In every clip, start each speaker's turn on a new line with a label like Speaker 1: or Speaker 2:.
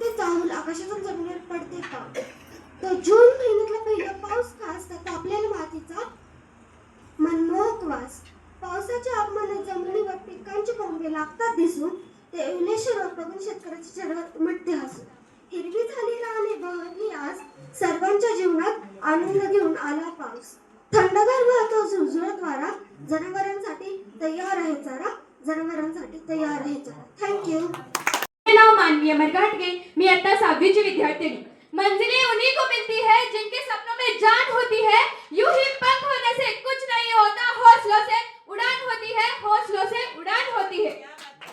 Speaker 1: ते चाहूल आकाशातून जमिनीवर पडते का? तो जून महिन्यातला पहिला पाऊस खास त्याचा आपल्याला मातीचा मनमोहक वास. पावसाच्या आगमनात जमिनीवर पिकांची कोंबे लागतात दिसून ते उलेशर बघून शेतकऱ्याच्या चेहऱ्यावर उमटते हसू. हिरवी झाली राने बहरली आज, सर्वांच्या जीवनात आनंद घेऊन आला पाऊस. थंडगार वाहतो झुळझुळत वारा, जनावरांसाठी तयार आहे चारा, जनावरांसाठी तयार आहे चारा. थँक्यू.
Speaker 2: मेरा नाम माननीय मरघाटगे, मैं आता 7वीं की विद्यार्थिनी. मंजिलें उन्हीं को मिलती है जिनके सपनों में जान होती है. यूं ही पंख होने से कुछ नहीं होता, हौसलों से उड़ान होती है, हौसलों से उड़ान होती है.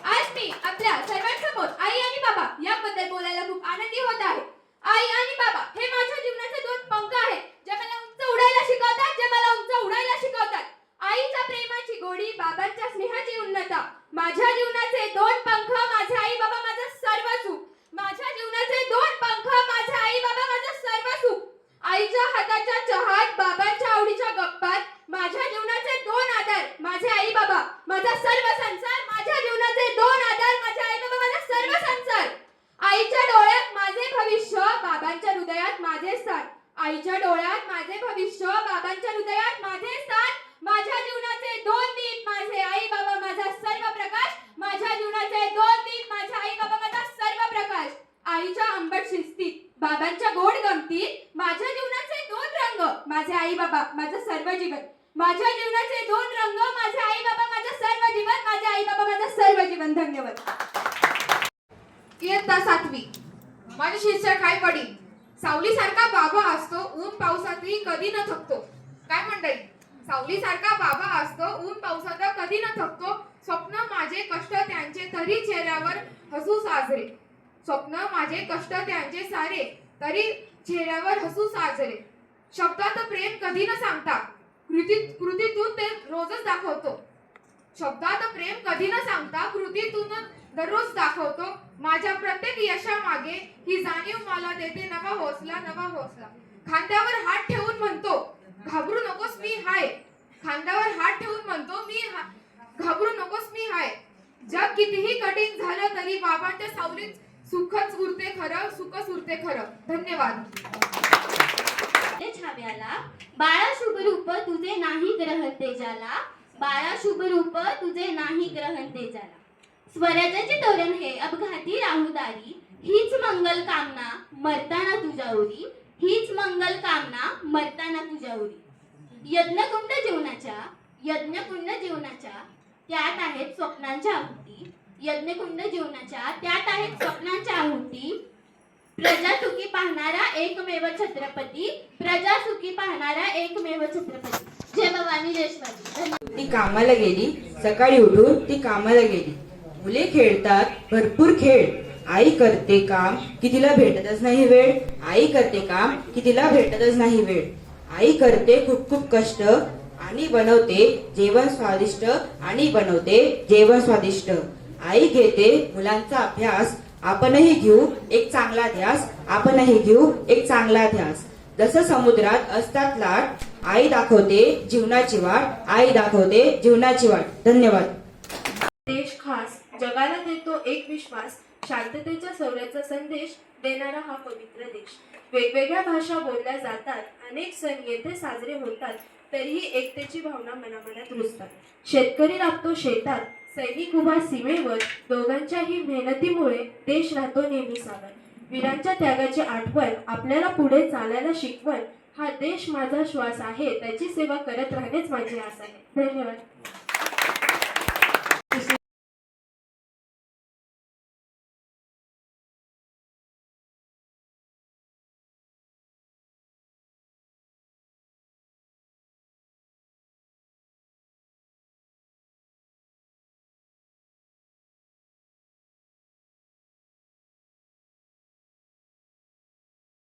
Speaker 2: आज मी आपल्या सर्वांसमोर आई आणि बाबा याबद्दल बोलायला खूप आनंदी होत आहे. आई आणि बाबा हे माझ्या जीवनाचे दोन पंख आहेत, जे मला उंच उडायला शिकवतात, जे मला उंच उडायला शिकवतात. आईच्या प्रेमाची गोडी, बाबांच्या स्नेहाची उन्नता. माझ्या जीवनाचे दोन पंख, माझे आई बाबा माझं सर्व सुख. माझ्या जीवनाचे दोन पंख, माझे आई बाबा माझं सर्व सुख. आईच्या हाताच्या चहात, बाबांच्या आवडीच्या गप्पात. माझ्या जीवनाचे दोन आधार, माझे आई बाबा माझा सर्व संसार. माझ्या जीवनाचे दोन आधार, माझे आई बाबा माझा सर्व संसार. आईच्या डोळ्यात माझे भविष्य, बाबांच्या हृदयात माझे स्थान. आईच्या डोळ्यात माझे भविष्य, बाबांच्या हृदयात माझे स्थान. माझ्या जीवनाचे दोन दीप, माझे आई बाबा माझा सर्व प्रकाश. माझ्या जीवनाचे दोन दीप, माझे आई बाबा माझा सर्व प्रकाश. आईच्या आंबट शिस्तीत, बाबांच्या गोड गमतीत. माझ्या जीवनाचे दोन रंग, माझे आई बाबा माझं सर्व जीवन. माझ्या जीवनाचे दोन रंग, माझे आई बाबा माझं सर्व जीवन. माझे आई बाबा माझं सर्व जीवन. धन्यवाद.
Speaker 3: इयत्ता 7वी. माझे शीर्षक आहे वडील. सावलीसारखा बाबा असतो, ऊन पावसातही कधी न थकतो. काय मंडळी, सावलीसारखा बाबा असतो, ऊन पावसात कधी न थकतो. स्वप्न माझे कष्ट त्यांचे, तरी चेहऱ्यावर हसू साजरे. स्वप्न माझे कष्ट त्यांचे सारे, तरी चेहऱ्यावर हसू साजरे. शब्दात प्रेम कधी न सांगता, कृतीतून ते रोजच दाखवतो. शब्दात प्रेम कधी न सांगता, कृतीतून दररोज दाखवतो. माझ्या प्रत्येक यशामागे ही जाणीव मला देते नवा हौसला, नवा हौसला. खांद्यावर हात ठेवून म्हणतो, घाबरू नकोस मी हाय. खांद्यावर हात ठेवून म्हणतो, घाबरू नकोस मी हाय. जग कितीही कठीण झालं तरी बाबांच्या सावलीत सुखच उरते खरं, सुखच उरते खरं. धन्यवाद.
Speaker 4: छाव्याला बाळा शुभ रूप तुझे नाही ग्रहण तेजाला. बाळा शुभ रूप तुझे नाही ग्रहण तेजाला. स्वराज्याचे तोरण हे अपघाती राहुदारी. हीच मंगल कामना मरताना तुझ्या ओरी. हीच मंगल कामना मरताना तुझ्या ओरी. यज्ञकुंड जीवनाच्या त्यात आहेत स्वप्नांच्या आहुती. यज्ञकुंड जीवनाच्या त्यात आहेत स्वप्नांच्या आहुती. प्रजा सुखी पाहणारा एकमेव छत्रपती. प्रजा सुखी पाहणारा एकमेव छत्रपती. जय भवानी जय शिवाजी.
Speaker 5: ती कामाला गेली, सकाळी उठून ती कामाला गेली. मुले खेळतात भरपूर खेळ. आई करते काम की तिला भेटतच नाही वेळ. आई करते काम की तिला भेटतच नाही वेळ. आई करते खूप खूप कष्ट आणि बनवते जेवण स्वादिष्ट. आणि बनवते जेवण स्वादिष्ट. आई घेते मुलांचा अभ्यास. आपणही घेऊ एक चांगला ध्यास. आपणही घेऊ एक चांगला ध्यास. जसं समुद्रात असतात लाट, आई दाखवते जीवनाची वाट. आई दाखवते जीवनाची वाट. धन्यवाद.
Speaker 2: देश खास जगाला देतो एक विश्वास. शांततेच्या शौर्याचा संदेश देणारा हा पवित्र देश. वेगवेगळ्या भाषा बोलल्या जातात, अनेक सण येथे साजरे होतात, तरीही एकतेची भावना मनामनात रुजतात. शेतकरी राबतो शेतात, सैनिक उभा सीमेवर. दोघांच्याही मेहनतीमुळे देश राहतो नेहमी सावर. वीरांच्या त्यागाची आठवण, आपल्याला पुढे चालायला शिकवण. हा देश माझा श्वास आहे, त्याची सेवा करत राहणेच माझी आस आहे. धन्यवाद.